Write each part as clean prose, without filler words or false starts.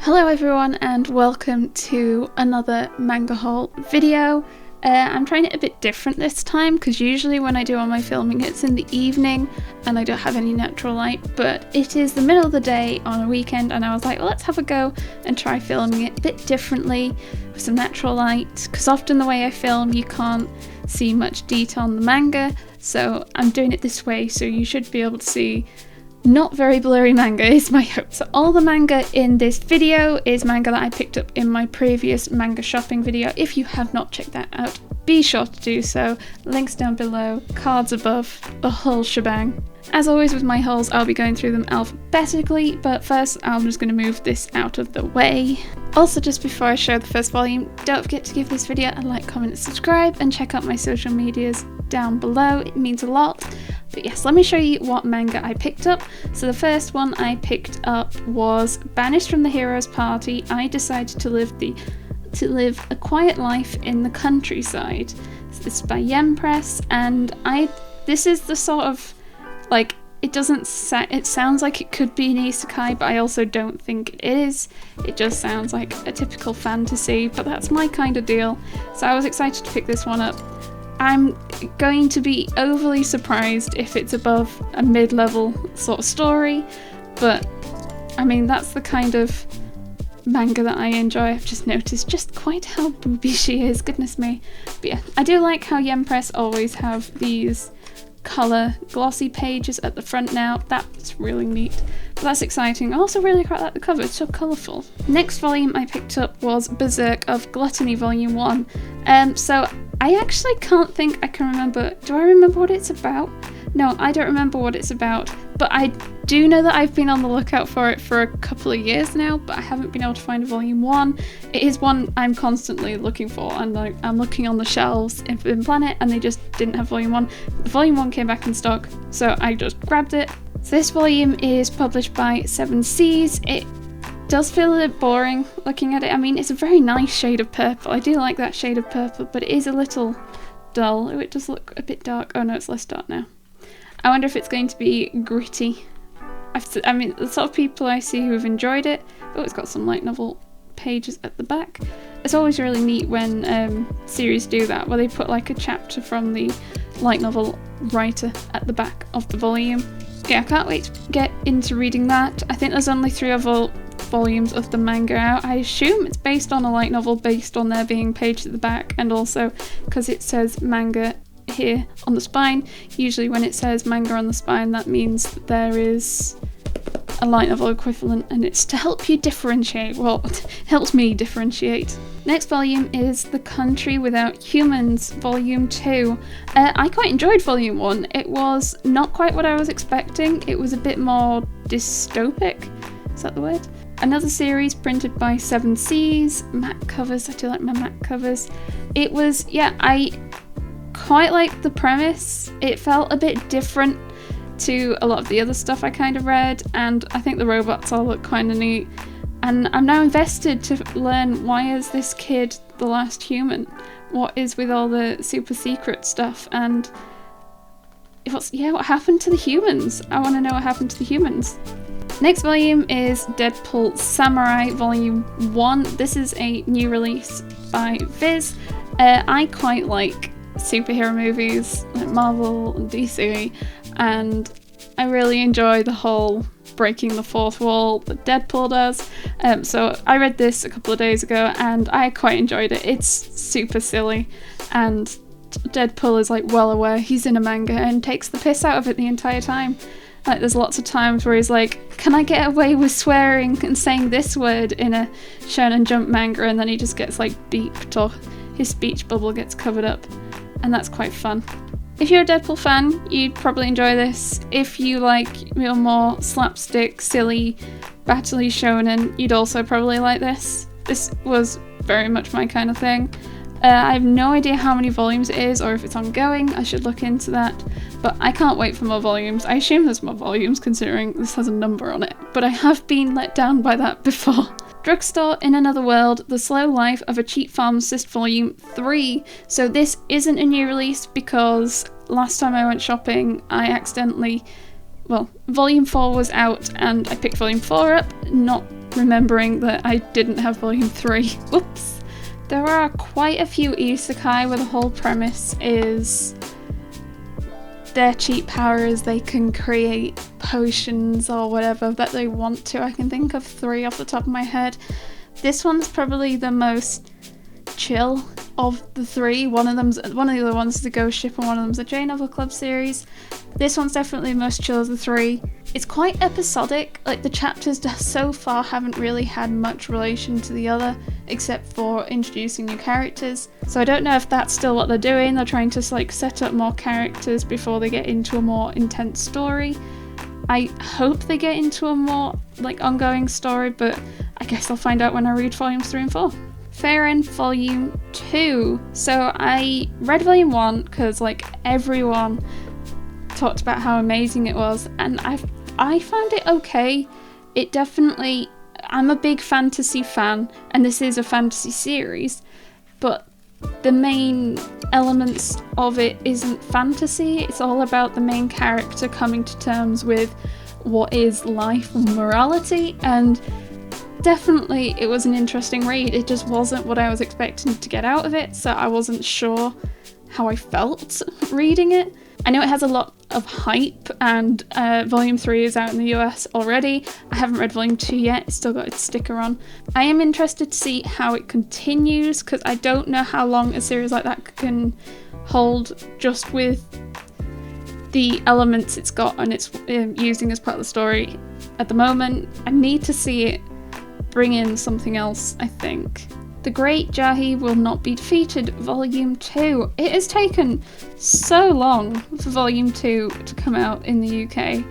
Hello everyone and welcome to another manga haul video. I'm trying it a bit different this time because usually when I do all my filming it's in the evening and I don't have any natural light, but it is the middle of the day on a weekend and I was like, well, let's have a go and try filming it a bit differently with some natural light, because often the way I film you can't see much detail on the manga, so I'm doing it this way so you should be able to see not very blurry manga is my hope. So all the manga in this video is manga that I picked up in my previous manga shopping video. If you have not checked that out, be sure to do so. Links down below, cards above, the whole shebang. As always with my hauls, I'll be going through them alphabetically, but first I'm just going to move this out of the way. Also, just before I show the first volume, don't forget to give this video a like, comment and subscribe, and check out my social medias down below. It means a lot. But yes, let me show you what manga I picked up. So the first one I picked up was Banished from the Hero's Party. I decided to live a quiet life in the countryside. So this is by Yen Press, and this is the sort of, like, it sounds like it could be an isekai, but I also don't think it is. It just sounds like a typical fantasy, but that's my kind of deal. So I was excited to pick this one up. I'm going to be overly surprised if it's above a mid-level sort of story, but I mean, that's the kind of manga that I enjoy. I've just noticed just quite how booby she is, goodness me. But yeah, I do like how Yen Press always have these colour glossy pages at the front now. That's really neat. But that's exciting. I also really quite like the cover, it's so colourful. Next volume I picked up was Berserk of Gluttony Volume 1. So I actually can't think I can remember. Do I remember what it's about? No, I don't remember what it's about, but I do know that I've been on the lookout for it for a couple of years now, but I haven't been able to find a volume 1. It is one I'm constantly looking for, and I'm looking on the shelves in Forbidden Planet and they just didn't have volume 1. The volume 1 came back in stock, so I just grabbed it. So this volume is published by Seven Seas. It does feel a bit boring looking at it. I mean, it's a very nice shade of purple. I do like that shade of purple, but it is a little dull. Oh, it does look a bit dark. Oh no, it's less dark now. I wonder if it's going to be gritty. I mean, the sort of people I see who have enjoyed it. Oh, it's got some light novel pages at the back. It's always really neat when series do that, where they put like a chapter from the light novel writer at the back of the volume. Yeah, I can't wait to get into reading that. I think there's only 3 other volumes of the manga out. I assume it's based on a light novel based on there being pages at the back, and also because it says manga here on the spine. Usually when it says manga on the spine, that means that there is a light novel equivalent, and it's to help you differentiate. Well, it helps me differentiate. Next volume is The Country Without Humans, Volume 2. I quite enjoyed Volume 1. It was not quite what I was expecting. It was a bit more dystopic. Is that the word? Another series printed by Seven Seas. Matte covers. I do like my matte covers. It was, yeah, I quite liked the premise. It felt a bit different to a lot of the other stuff I kind of read, and I think the robots all look kind of neat. And I'm now invested to learn, why is this kid the last human? What is with all the super secret stuff? And what happened to the humans? I want to know what happened to the humans. Next volume is Deadpool Samurai Volume 1. This is a new release by Viz. I quite like superhero movies like Marvel and DC, and I really enjoy the whole breaking the fourth wall that Deadpool does. So I read this a couple of days ago and I quite enjoyed it. It's super silly, and Deadpool is like well aware he's in a manga and takes the piss out of it the entire time. Like, there's lots of times where he's like, can I get away with swearing and saying this word in a Shonen Jump manga, and then he just gets like beeped, or his speech bubble gets covered up, and that's quite fun. If you're a Deadpool fan, you'd probably enjoy this. If you like real more slapstick, silly, battle-y shonen, you'd also probably like this. This was very much my kind of thing. I have no idea how many volumes it is or if it's ongoing. I should look into that, but I can't wait for more volumes. I assume there's more volumes considering this has a number on it, but I have been let down by that before. Drugstore in Another World, The Slow Life of a Cheap Pharmacist Volume 3. So this isn't a new release because last time I went shopping I Volume 4 was out and I picked Volume 4 up, not remembering that I didn't have volume 3. Whoops! There are quite a few isekai where the whole premise is their cheat power is they can create potions or whatever that they want to. I can think of 3 off the top of my head. This one's probably the most chill of the 3. One of the other ones is the Ghost Ship and one of them's the J-Novel Club series. This one's definitely the most chill of the 3. It's quite episodic, like the chapters so far haven't really had much relation to the other except for introducing new characters. So I don't know if that's still what they're doing. They're trying to like set up more characters before they get into a more intense story. I hope they get into a more like ongoing story, but I guess I'll find out when I read volumes 3 and 4. Frieren Volume 2. So I read Volume 1 because like everyone talked about how amazing it was, and I found it okay. It definitely, I'm a big fantasy fan, and this is a fantasy series, but the main elements of it isn't fantasy. It's all about the main character coming to terms with what is life and morality, and definitely it was an interesting read. It just wasn't what I was expecting to get out of it, so I wasn't sure how I felt reading it. I know it has a lot of hype, and Volume 3 is out in the US already. I haven't read Volume 2 yet, it's still got its sticker on. I am interested to see how it continues, because I don't know how long a series like that can hold just with the elements it's got and it's using as part of the story at the moment. I need to see it bring in something else, I think. The Great Jahy Will Not Be Defeated, Volume 2. It has taken so long for Volume 2 to come out in the UK,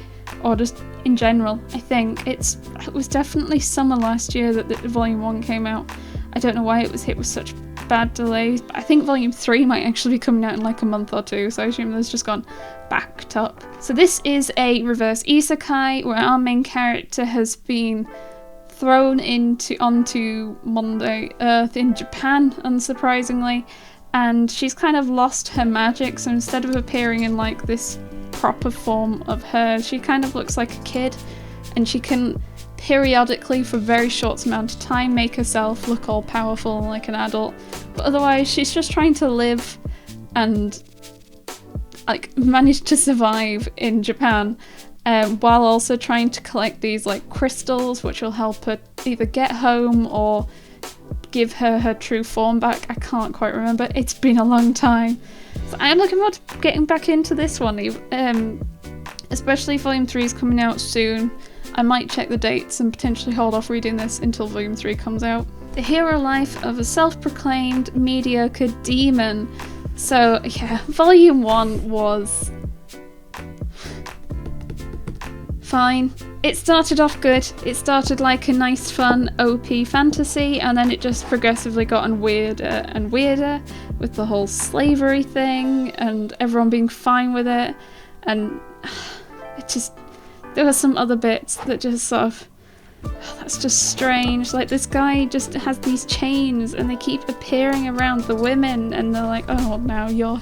or just in general, I think. It was definitely summer last year that Volume 1 came out. I don't know why it was hit with such bad delays, but I think Volume 3 might actually be coming out in like a month or 2, so I assume that's just gone backed up. So this is a reverse isekai where our main character has been thrown onto Monday Earth in Japan, unsurprisingly, and she's kind of lost her magic, so instead of appearing in like this proper form of her, she kind of looks like a kid, and she can periodically, for very short amount of time, make herself look all powerful like an adult, but otherwise she's just trying to live and like manage to survive in Japan. While also trying to collect these like crystals which will help her either get home or give her her true form back. I can't quite remember, it's been a long time. So I am looking forward to getting back into this one, especially Volume 3 is coming out soon. I might check the dates and potentially hold off reading this until Volume 3 comes out. The Hero Life of a Self-Proclaimed Mediocre Demon. So yeah, Volume 1 was fine. It started off good. It started like a nice fun OP fantasy, and then it just progressively gotten weirder and weirder with the whole slavery thing and everyone being fine with it, and there were some other bits that just sort of, that's just strange. Like this guy just has these chains and they keep appearing around the women, and they're like, oh, now you're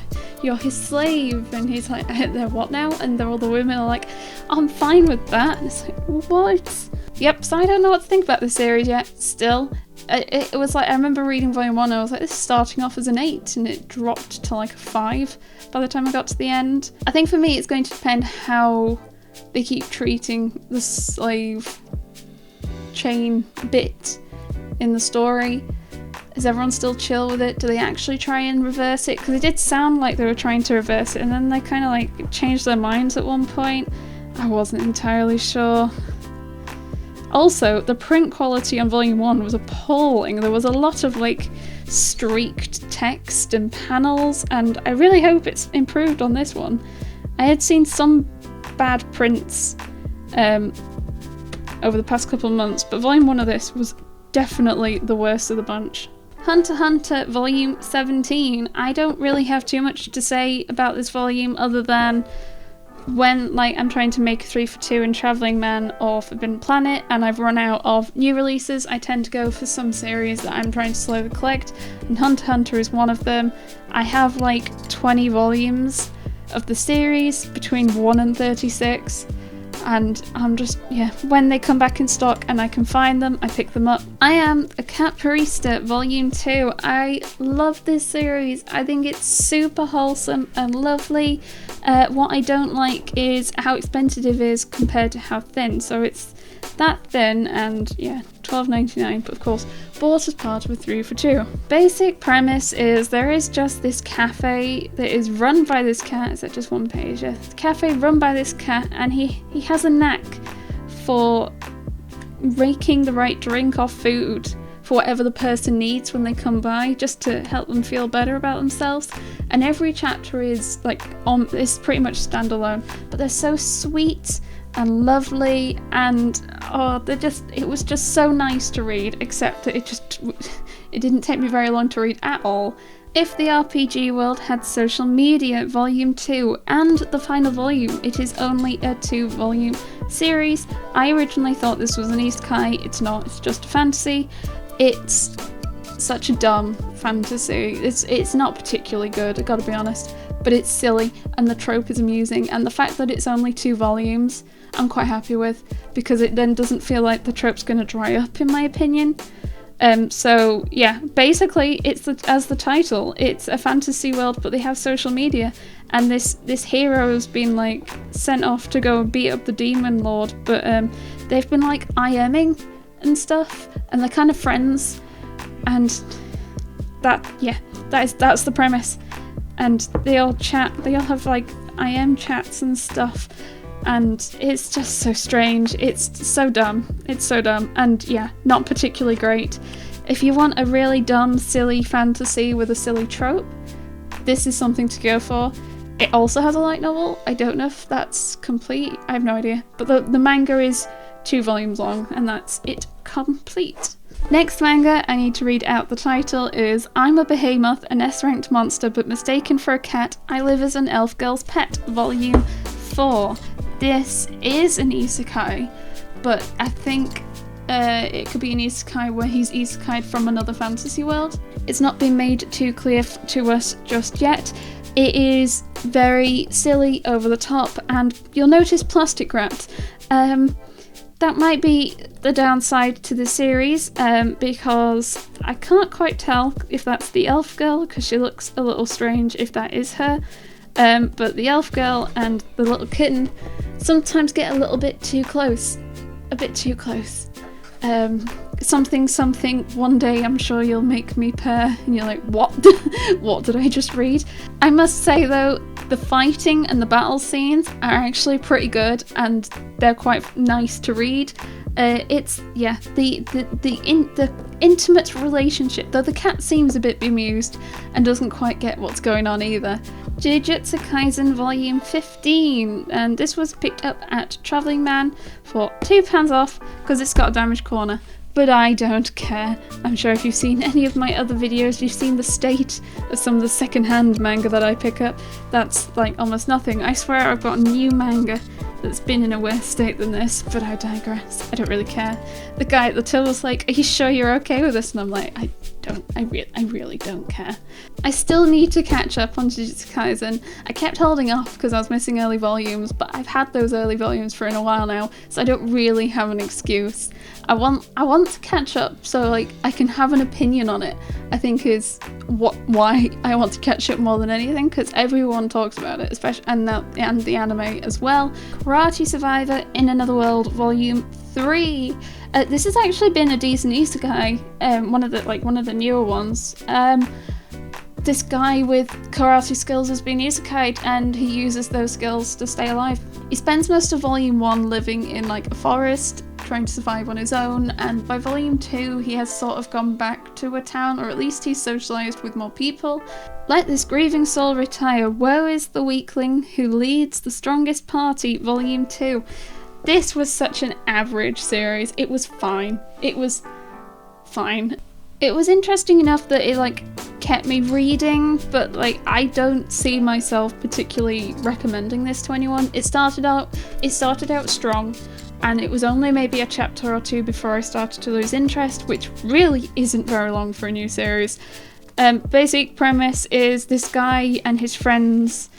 his slave, and he's like, they're what now? And all the women are like, I'm fine with that. And it's like, what? Yep, so I don't know what to think about the series yet, still. It was like, I remember reading Volume 1, I was like, this is starting off as an 8, and it dropped to like a 5 by the time I got to the end. I think for me it's going to depend how they keep treating the slave chain bit in the story. Is everyone still chill with it? Do they actually try and reverse it? Because it did sound like they were trying to reverse it, and then they kind of like changed their minds at one point. I wasn't entirely sure. Also, the print quality on Volume 1 was appalling. There was a lot of like streaked text and panels, and I really hope it's improved on this one. I had seen some bad prints over the past couple of months, but Volume 1 of this was definitely the worst of the bunch. Hunter x Hunter Volume 17. I don't really have too much to say about this volume other than when like I'm trying to make 3 for 2 in Traveling Man or Forbidden Planet and I've run out of new releases, I tend to go for some series that I'm trying to slowly collect, and Hunter x Hunter is one of them. I have like 20 volumes of the series, between 1 and 36. and I'm just, yeah, when they come back in stock and I can find them, I pick them up. I Am a Cat Barista Volume 2. I love this series. I think it's super wholesome and lovely. What I don't like is how expensive it is compared to how thin. So it's that thin, and yeah, $12.99, but of course bought as part of a 3 for 2. Basic premise is there is just this cafe that is run by this cat. Is that just one page? Yeah. The cafe run by this cat, and he has a knack for raking the right drink off food for whatever the person needs when they come by, just to help them feel better about themselves. And every chapter is like is pretty much standalone, but they're so sweet and lovely, and it was just so nice to read, except that it didn't take me very long to read at all. If the RPG World Had Social Media Volume 2 and the final volume, it is only a 2-volume series. I originally thought this was an isekai. It's not, it's just a fantasy. It's such a dumb fantasy. It's not particularly good, I gotta be honest, but it's silly and the trope is amusing, and the fact that it's only 2 volumes I'm quite happy with, because it then doesn't feel like the trope's going to dry up, in my opinion. So yeah, basically it's as the title, it's a fantasy world, but they have social media, and this hero's been like sent off to go beat up the demon lord, but they've been like IMing and stuff, and they're kind of friends, and that's the premise. And they all chat, they all have like IM chats and stuff, and it's just so strange. It's so dumb, and yeah, not particularly great. If you want a really dumb, silly fantasy with a silly trope, this is something to go for. It also has a light novel. I don't know if that's complete, I have no idea, but the manga is 2 volumes long, and that's it complete. Next manga I need to read out the title is I'm a Behemoth, an S-ranked monster but mistaken for a cat. I live as an elf girl's pet, Volume 4. This is an isekai, but I think it could be an isekai where he's isekai'd from another fantasy world. It's not been made too clear to us just yet. It is very silly, over the top, and you'll notice plastic wrapped. That might be the downside to the series, because I can't quite tell if that's the elf girl, because she looks a little strange if that is her. But the elf girl and the little kitten sometimes get a little bit too close. A bit too close. Something, one day I'm sure you'll make me purr, and you're like, what? What did I just read? I must say though, the fighting and the battle scenes are actually pretty good, and they're quite nice to read. It's, yeah, the intimate relationship, though the cat seems a bit bemused and doesn't quite get what's going on either. Jujutsu Kaisen Volume 15, and this was picked up at Travelling Man for £2 off because it's got a damaged corner. But I don't care. I'm sure if you've seen any of my other videos, you've seen the state of some of the second-hand manga that I pick up. That's like almost nothing. I swear I've got a new manga that's been in a worse state than this, but I digress. I don't really care. The guy at the till was like, are you sure you're okay with this? And I'm like, I really don't care. I still need to catch up on Jujutsu Kaisen. I kept holding off because I was missing early volumes, but I've had those early volumes for a while now, so I don't really have an excuse. I want to catch up so like I can have an opinion on it, I think is why I want to catch up more than anything, because everyone talks about it, especially and the anime as well. Karate Survivor in Another World Volume 3. This has actually been a decent isekai, one of the newer ones. This guy with karate skills has been isekai'd, and he uses those skills to stay alive. He spends most of Volume 1 living in like a forest, trying to survive on his own, and by Volume 2 he has sort of gone back to a town, or at least he's socialised with more people. Let this grieving soul retire, woe is the weakling who leads the strongest party, Volume 2. This was such an average series. It was fine. It was fine. It was interesting enough that it like kept me reading, but like I don't see myself particularly recommending this to anyone. It started out strong, and it was only maybe a chapter or two before I started to lose interest, which really isn't very long for a new series. Basic premise is this guy and his friends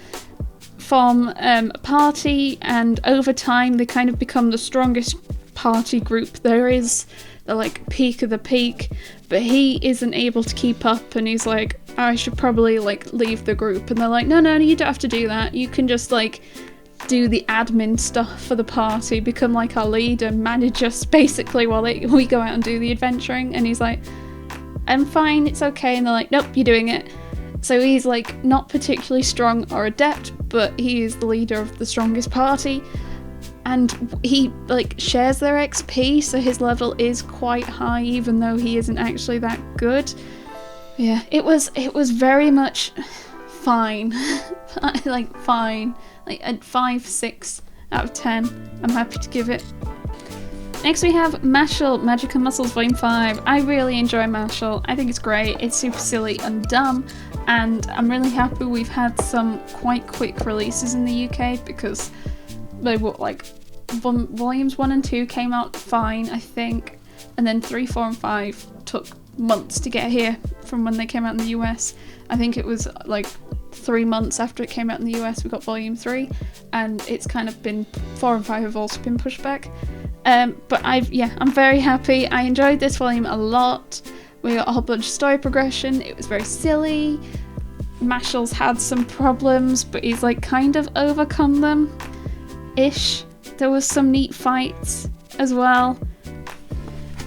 form a party, and over time they kind of become the strongest party group there is. They're like peak of the peak, but he isn't able to keep up, and he's like, I should probably like leave the group. And they're like, no, you don't have to do that. You can just like do the admin stuff for the party, become like our leader, manage us basically while we go out and do the adventuring. And he's like, I'm fine, it's okay. And they're like, nope, you're doing it. So he's like not particularly strong or adept, but he is the leader of the strongest party. And he like shares their XP, so his level is quite high, even though he isn't actually that good. Yeah, it was very much fine. Like fine. Like a 5, 6 out of 10. I'm happy to give it. Next we have Mashle, Magic and Muscles Volume 5. I really enjoy Mashle. I think it's great. It's super silly and dumb, and I'm really happy we've had some quite quick releases in the UK, because they were like volumes 1 and 2 came out fine, I think, and then 3, 4 and 5 took months to get here from when they came out in the US. I think it was like 3 months after it came out in the US we got volume 3, and it's kind of been 4 and 5 have also been pushed back. But I'm very happy. I enjoyed this volume a lot. We got a whole bunch of story progression. It was very silly. Mashle's had some problems, but he's like kind of overcome them ish. There was some neat fights as well.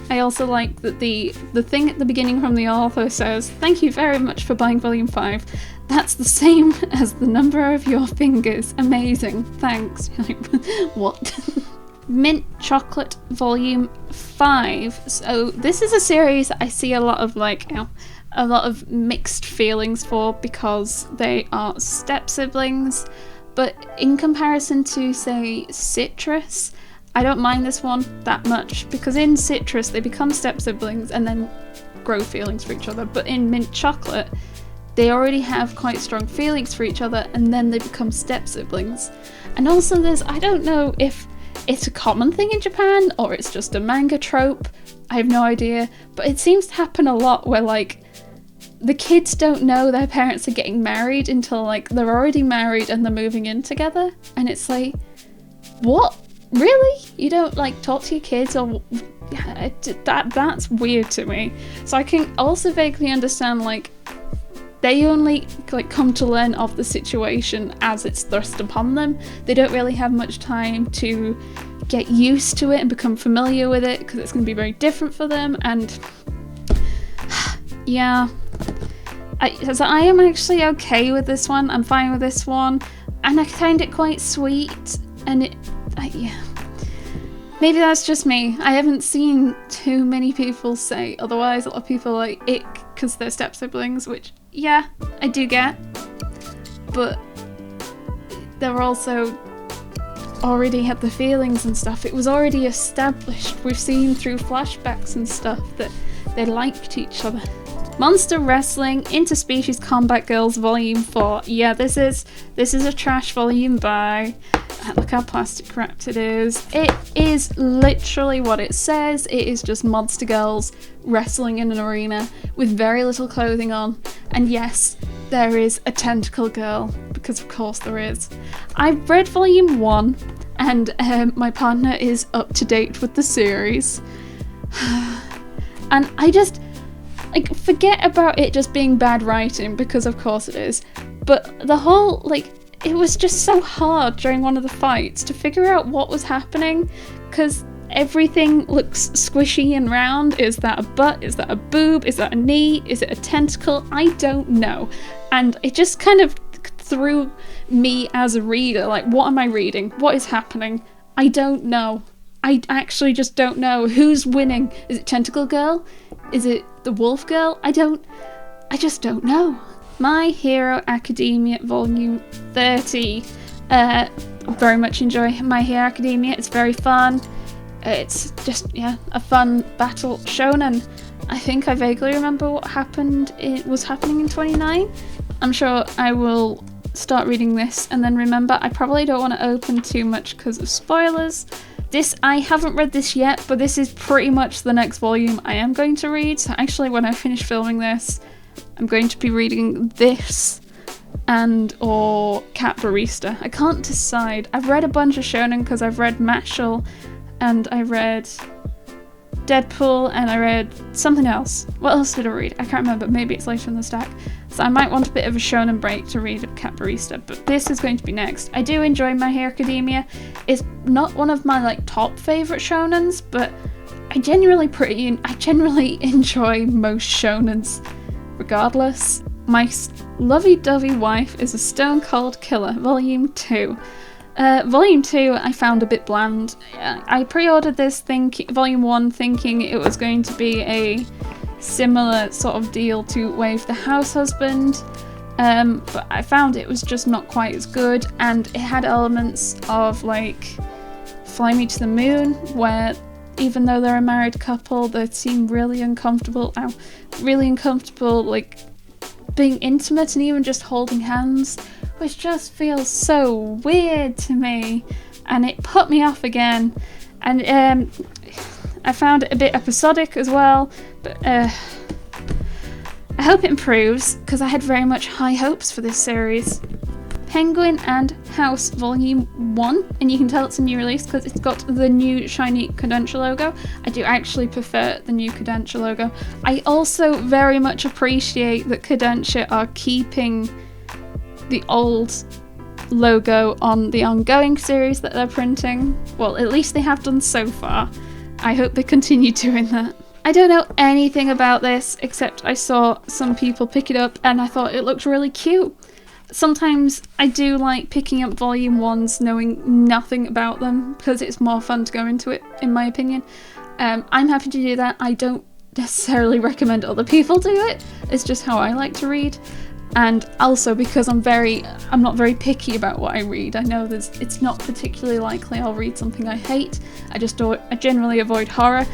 I also like that the thing at the beginning from the author says, thank you very much for buying volume 5. That's the same as the number of your fingers. Amazing, thanks. You're like, what? Mint Chocolate Volume 5. So this is a series I see a lot of a lot of mixed feelings for, because they are step siblings, but in comparison to, say, Citrus, I don't mind this one that much, because in Citrus they become step siblings and then grow feelings for each other, but in Mint Chocolate they already have quite strong feelings for each other and then they become step siblings. And also I don't know if it's a common thing in Japan or it's just a manga trope, I have no idea, but it seems to happen a lot where like the kids don't know their parents are getting married until like they're already married and they're moving in together, and it's like, what? Really? You don't like talk to your kids? Or that's weird to me. So I can also vaguely understand like they only like come to learn of the situation as it's thrust upon them. They don't really have much time to get used to it and become familiar with it, because it's going to be very different for them. And yeah, I am actually okay with this one. I'm fine with this one, and I find it quite sweet. And yeah, maybe that's just me. I haven't seen too many people say otherwise. A lot of people like ick because they're step siblings, which yeah, I do get, but they're also already had the feelings and stuff. It was already established. We've seen through flashbacks and stuff that they liked each other. Monster Wrestling Interspecies Combat Girls Volume 4. Yeah, this is a trash volume by look how plastic wrapped it is. It is literally what it says. It is just monster girls wrestling in an arena with very little clothing on. And yes, there is a tentacle girl, because of course there is. I've read volume 1 and my partner is up to date with the series. And I just like forget about it just being bad writing, because of course it is. But the whole it was just so hard during one of the fights to figure out what was happening, because everything looks squishy and round. Is that a butt? Is that a boob? Is that a knee? Is it a tentacle? I don't know. And it just kind of threw me as a reader, like, what am I reading? What is happening? I don't know. I actually just don't know. Who's winning? Is it Tentacle Girl? Is it the Wolf Girl? I just don't know. My Hero Academia Volume 30. Very much enjoy My Hero Academia. It's very fun. It's just, yeah, a fun battle shonen. I think I vaguely remember what happened. It was happening in 29. I'm sure I will start reading this and then remember. I probably don't want to open too much because of spoilers. I haven't read this yet, but this is pretty much the next volume I am going to read. So actually, when I finish filming this, I'm going to be reading this and or Cat Barista. I can't decide. I've read a bunch of shonen because I've read Mashle and I read Deadpool and I read something else. What else did I read? I can't remember. Maybe it's later in the stack. So I might want a bit of a shonen break to read Cat Barista, but this is going to be next. I do enjoy My Hero Academia. It's not one of my like top favourite shonens, but I generally enjoy most shonens regardless. My lovey-dovey wife is a Stone Cold Killer, Volume 2. Volume 2 I found a bit bland. I pre-ordered this Volume 1 thinking it was going to be a similar sort of deal to Wave the House Husband, but I found it was just not quite as good, and it had elements of like Fly Me to the Moon, where even though they're a married couple, they seem really uncomfortable, like being intimate and even just holding hands, which just feels so weird to me, and it put me off again. And I found it a bit episodic as well, but I hope it improves because I had very much high hopes for this series. Penguin and House Volume 1, and you can tell it's a new release because it's got the new shiny Kodansha logo. I do actually prefer the new Kodansha logo. I also very much appreciate that Kodansha are keeping the old logo on the ongoing series that they're printing. Well, at least they have done so far. I hope they continue doing that. I don't know anything about this except I saw some people pick it up and I thought it looked really cute. Sometimes I do like picking up Volume 1s knowing nothing about them because it's more fun to go into it, in my opinion. I'm happy to do that. I don't necessarily recommend other people do it. It's just how I like to read. And also because I'm not very picky about what I read. I know it's not particularly likely I'll read something I hate. I generally avoid horror.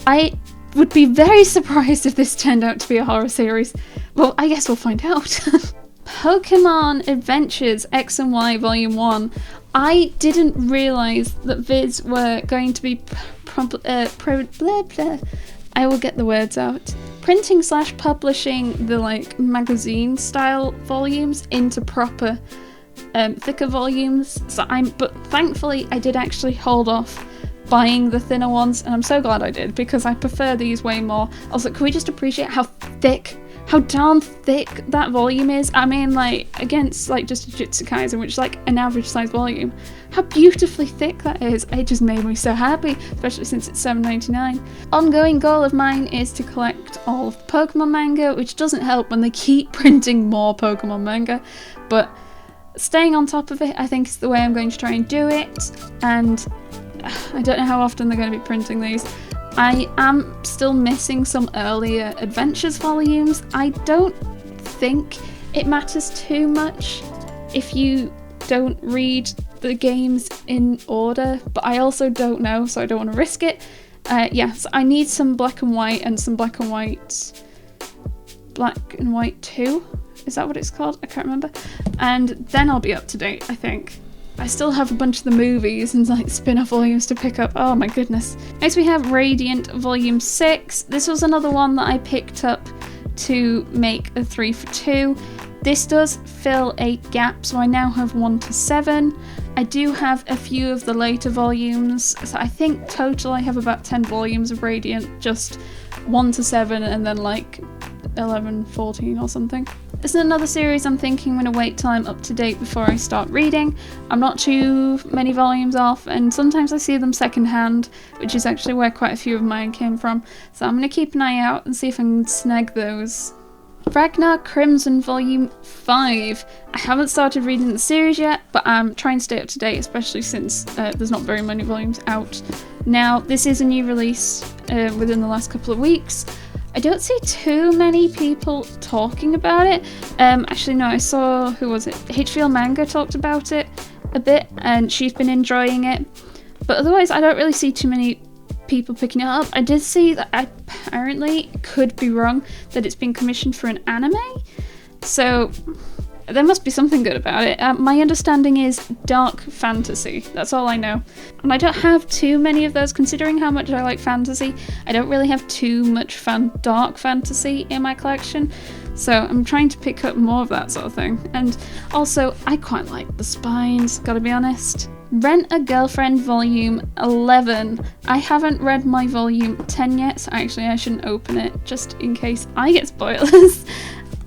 I would be very surprised if this turned out to be a horror series. Well, I guess we'll find out. Pokemon Adventures X and Y Volume 1. I didn't realise that Viz were going to be I will get the words out. Printing/publishing the like magazine style volumes into proper thicker volumes. But thankfully I did actually hold off buying the thinner ones, and I'm so glad I did because I prefer these way more. Also, can we just appreciate how darn thick that volume is? I mean, like, against like just Jujutsu Kaisen, which is like an average size volume, how beautifully thick that is. It just made me so happy, especially since it's $7.99. Ongoing goal of mine is to collect all of the Pokemon manga, which doesn't help when they keep printing more Pokemon manga, but staying on top of it I think is the way I'm going to try and do it, and I don't know how often they're going to be printing these. I am still missing some earlier Adventures volumes. I don't think it matters too much if you don't read the games in order, but I also don't know, so I don't want to risk it. Yes, I need some Black and White and some Black and White 2. Is that what it's called? I can't remember. And then I'll be up to date, I think. I still have a bunch of the movies and like spin-off volumes to pick up. Oh my goodness. Next we have Radiant Volume 6. This was another one that I picked up to make a 3 for 2. This does fill a gap, so I now have 1 to 7. I do have a few of the later volumes, so I think total I have about 10 volumes of Radiant, just 1 to 7 and then like 11, 14 or something. This is another series I'm thinking I'm going to wait till I'm up to date before I start reading. I'm not too many volumes off, and sometimes I see them secondhand, which is actually where quite a few of mine came from. So I'm going to keep an eye out and see if I can snag those. Ragnar Crimson Volume 5. I haven't started reading the series yet, but I'm trying to stay up to date, especially since there's not very many volumes out. Now, this is a new release within the last couple of weeks. I don't see too many people talking about it. Actually, no, I saw, who was it? HVL Manga talked about it a bit, and she's been enjoying it. But otherwise, I don't really see too many people picking it up. I did see that apparently, could be wrong, that it's been commissioned for an anime. So there must be something good about it. My understanding is dark fantasy. That's all I know. And I don't have too many of those, considering how much I like fantasy. I don't really have too much dark fantasy in my collection. So I'm trying to pick up more of that sort of thing. And also, I quite like the spines, gotta be honest. Rent a Girlfriend Volume 11. I haven't read my Volume 10 yet, so actually I shouldn't open it just in case I get spoilers.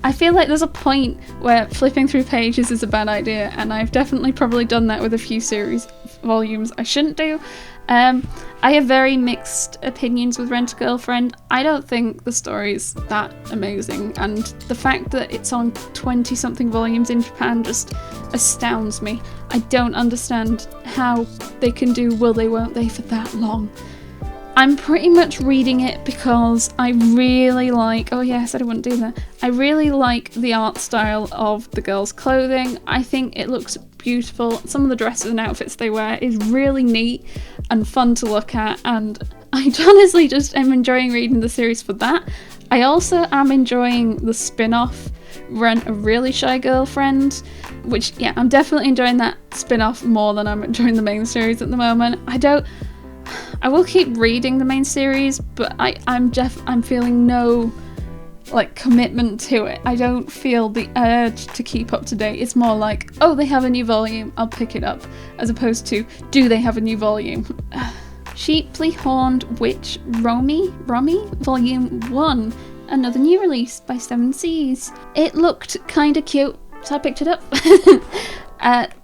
I feel like there's a point where flipping through pages is a bad idea, and I've definitely probably done that with a few series volumes I shouldn't do. I have very mixed opinions with Rent a Girlfriend. I don't think the story's that amazing, and the fact that it's on 20-something volumes in Japan just astounds me. I don't understand how they can do will they won't they for that long. I'm pretty much reading it because I really like, oh yeah, I said I wouldn't do that. I really like the art style of the girls' clothing. I think it looks beautiful. Some of the dresses and outfits they wear is really neat and fun to look at, and I honestly just am enjoying reading the series for that. I also am enjoying the spin-off, Rent a Really Shy Girlfriend, which, yeah, I'm definitely enjoying that spin-off more than I'm enjoying the main series at the moment. I will keep reading the main series, but I'm feeling no commitment to it. I don't feel the urge to keep up to date. It's more like, oh, they have a new volume, I'll pick it up, as opposed to, do they have a new volume? Sheeply Horned Witch Romy Volume 1, another new release by Seven Seas. It looked kinda cute, so I picked it up.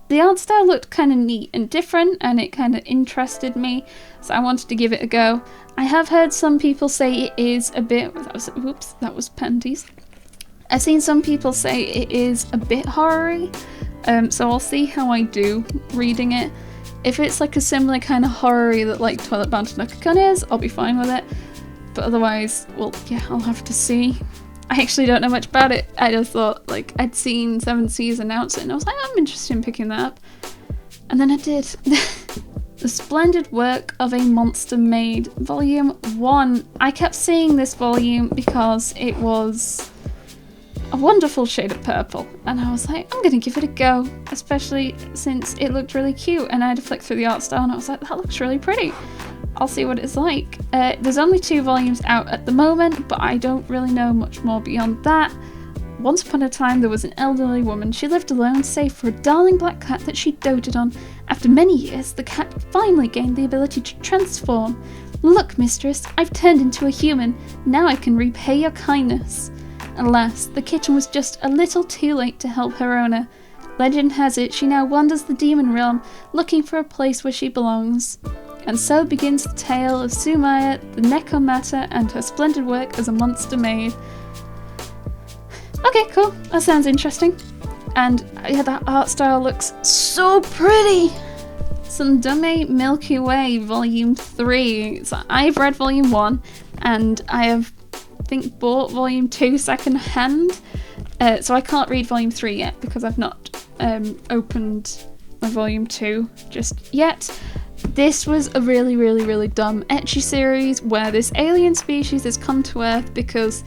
The art style looked kind of neat and different, and it kind of interested me, so I wanted to give it a go. I have heard some people say it is a bit... that was panties. I've seen some people say it is a bit horror-y, so I'll see how I do reading it. If it's like a similar kind of horror-y that like Toilet Bound to Nuka-Kun is, I'll be fine with it. But otherwise, well, yeah, I'll have to see. I actually don't know much about it. I just thought, I'd seen Seven Seas announce it, and I was like, I'm interested in picking that up. And then I did. The Splendid Work of a Monster Maid, Volume 1. I kept seeing this volume because it was a wonderful shade of purple, and I was like, I'm gonna give it a go, especially since it looked really cute, and I had to flick through the art style, and I was like, that looks really pretty. I'll see what it's like. There's only 2 volumes out at the moment, but I don't really know much more beyond that. Once upon a time, there was an elderly woman. She lived alone, save for a darling black cat that she doted on. After many years, the cat finally gained the ability to transform. Look, mistress, I've turned into a human. Now I can repay your kindness. Alas, the kitten was just a little too late to help her owner. Legend has it she now wanders the demon realm, looking for a place where she belongs. And so begins the tale of Sumaya, the Nekomata, and her splendid work as a monster maid. Okay, cool. That sounds interesting. And yeah, that art style looks so pretty! Sundome Milky Way Volume 3. So I've read Volume 1, and I have, I think, bought Volume 2 second hand. So I can't read Volume 3 yet because I've not opened my Volume 2 just yet. This was a really, really, really dumb ecchi series where this alien species has come to Earth because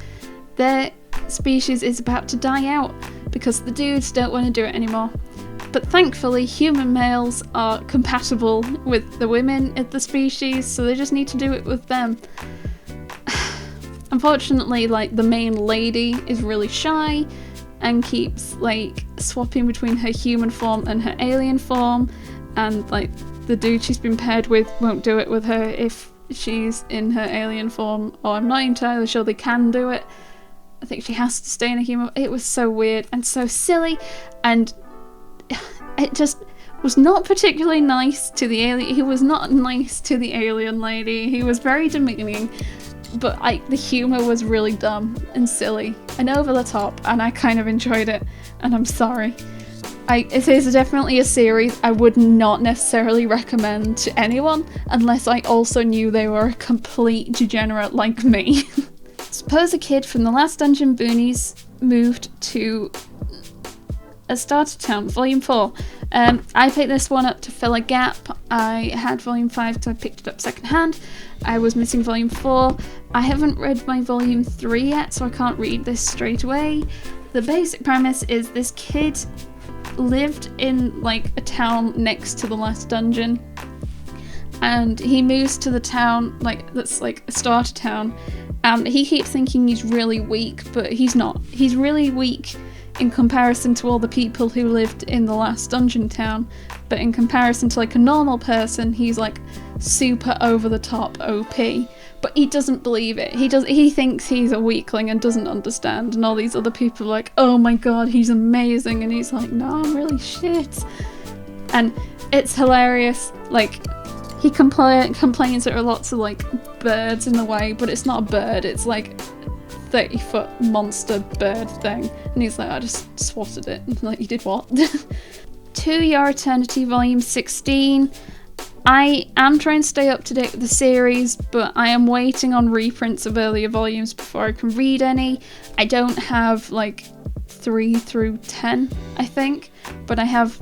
their species is about to die out because the dudes don't want to do it anymore. But thankfully, human males are compatible with the women of the species, so they just need to do it with them. Unfortunately, the main lady is really shy and keeps swapping between her human form and her alien form, and the dude she's been paired with won't do it with her if she's in her alien form, or I'm not entirely sure they can do it. I think she has to stay in a human. It was so weird and so silly, and it just was not particularly nice to the alien. He was not nice to the alien lady. He was very demeaning, but the humour was really dumb and silly and over the top, and I kind of enjoyed it, and I'm sorry. It is definitely a series I would not necessarily recommend to anyone unless I also knew they were a complete degenerate like me. Suppose a kid from the Last Dungeon Boonies moved to a starter town, Volume 4. I picked this one up to fill a gap. I had Volume 5, so I picked it up secondhand. I was missing Volume 4. I haven't read my Volume 3 yet, so I can't read this straight away. The basic premise is this kid lived in a town next to the last dungeon, and he moves to the town that's a starter town, And he keeps thinking he's really weak, but he's not. He's really weak in comparison to all the people who lived in the last dungeon town, but in comparison to like a normal person, he's like super over the top OP. But he doesn't believe it. He thinks he's a weakling and doesn't understand, and all these other people are like, oh my god, he's amazing, and he's like, no, I'm really shit. And it's hilarious. Like, he complains there are lots of like birds in the way, but it's not a bird, it's like 30-foot monster bird thing, and he's like, I just swatted it. And like, you did what? To Your Eternity Volume 16. I am trying to stay up to date with the series, but I am waiting on reprints of earlier volumes before I can read any. I don't have like 3 through 10, I think, but I have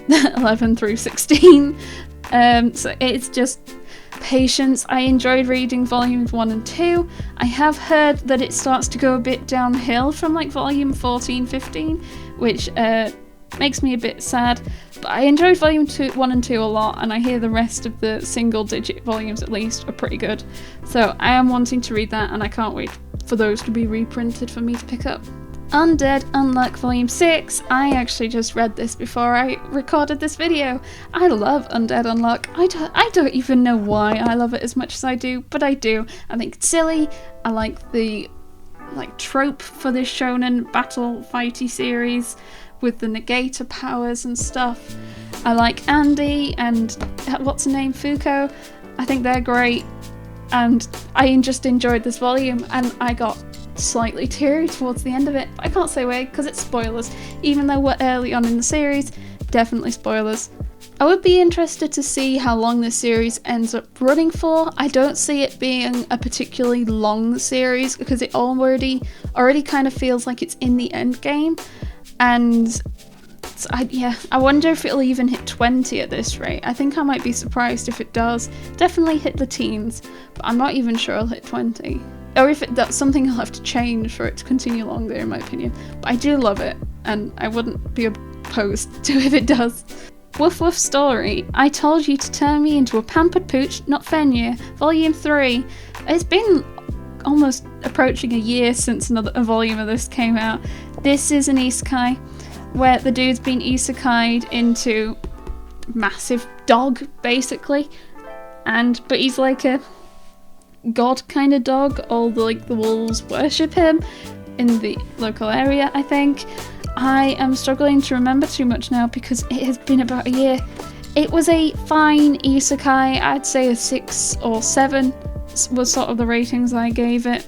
11 through 16. So it's just patience. I enjoyed reading volumes 1 and 2. I have heard that it starts to go a bit downhill from like volume 14, 15, which makes me a bit sad. But I enjoyed volume 1 and 2 a lot, and I hear the rest of the single digit volumes at least are pretty good. So I am wanting to read that, and I can't wait for those to be reprinted for me to pick up. Undead Unluck Volume 6. I actually just read this before I recorded this video. I love Undead Unluck. I don't even know why I love it as much as I do, but I do. I think it's silly. I like the trope for this shonen battle fighty series with the negator powers and stuff. I like Andy and what's her name, Fuko. I think they're great, and I just enjoyed this volume, and I got slightly teary towards the end of it. I can't say why because it's spoilers, even though we're early on in the series. Definitely spoilers. I would be interested to see how long this series ends up running for. I don't see it being a particularly long series because it already kind of feels like it's in the end game, and I wonder if it'll even hit 20 at this rate. I think I might be surprised if it does. Definitely hit the teens, but I'm not even sure it'll hit 20. Or if that's something I'll have to change for it to continue longer, in my opinion. But I do love it, and I wouldn't be opposed to if it does. Woof Woof Story. I Told You to Turn Me Into a Pampered Pooch, Not Fenrir, Volume 3. It's been almost approaching a year since a volume of this came out. This is an isekai where the dude's been isekai'd into massive dog, basically, but he's like a god kind of dog. All the wolves worship him in the local area, I think. I am struggling to remember too much now because it has been about a year. It was a fine isekai. I'd say a 6 or 7 was sort of the ratings I gave it.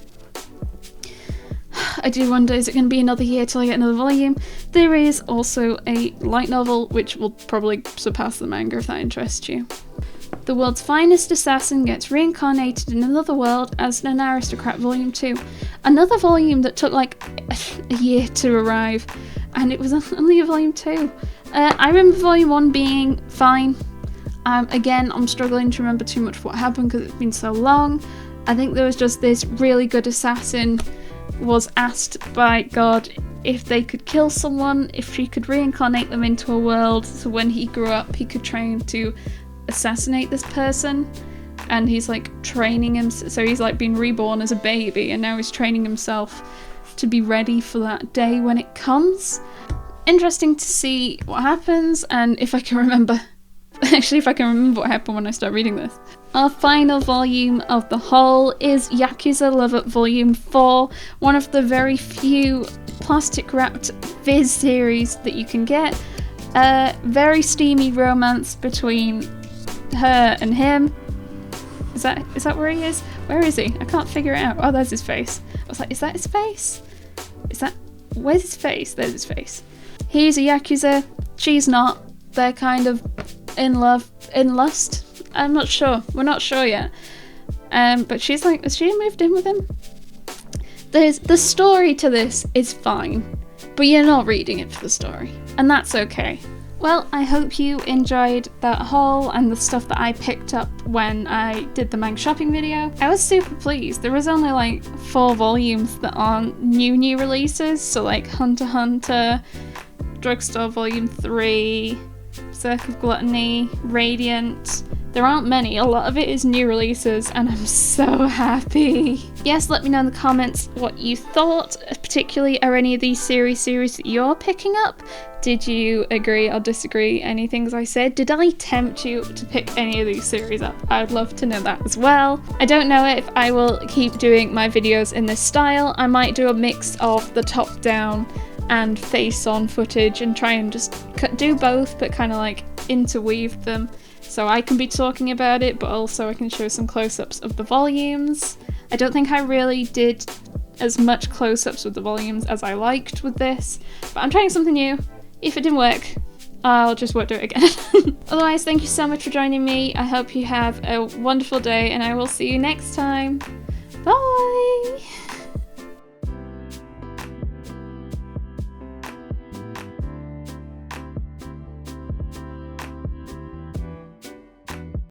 I do wonder, is it going to be another year till I get another volume? There is also a light novel, which will probably surpass the manga if that interests you. The World's Finest Assassin gets reincarnated in another world as an aristocrat, Volume 2. Another volume that took like a year to arrive, and it was only a Volume 2. I remember Volume 1 being fine. Again, I'm struggling to remember too much of what happened because it's been so long. I think there was just this really good assassin was asked by God if they could kill someone, if she could reincarnate them into a world, so when he grew up he could train to assassinate this person. And he's like training him, so he's like been reborn as a baby, and now he's training himself to be ready for that day when it comes. Interesting to see what happens, and if I can remember what happened when I start reading this. Our final volume of the haul is Yakuza Love Up Volume 4, one of the very few plastic wrapped Viz series that you can get. A very steamy romance between her and him. Is that where he is? Where is he? I can't figure it out. Oh, there's his face. I was like, is that his face? Where's his face? There's his face. He's a Yakuza, she's not. They're kind of in lust. I'm not sure. We're not sure yet. But she's like, has she moved in with him? The story to this is fine, but you're not reading it for the story, and that's okay. Well, I hope you enjoyed that haul and the stuff that I picked up when I did the manga shopping video. I was super pleased. There was only like 4 volumes that aren't new releases, so like Hunter x Hunter, Drugstore Volume 3, Circle of Gluttony, Radiant, There aren't many, a lot of it is new releases, and I'm so happy. Yes, let me know in the comments what you thought, particularly are any of these series that you're picking up? Did you agree or disagree any things I said? Did I tempt you to pick any of these series up? I'd love to know that as well. I don't know if I will keep doing my videos in this style. I might do a mix of the top down and face on footage and try and just do both, but kind of like interweave them. So I can be talking about it, but also I can show some close-ups of the volumes. I don't think I really did as much close-ups with the volumes as I liked with this, but I'm trying something new. If it didn't work, I just won't do it again. Otherwise, thank you so much for joining me. I hope you have a wonderful day, and I will see you next time. Bye!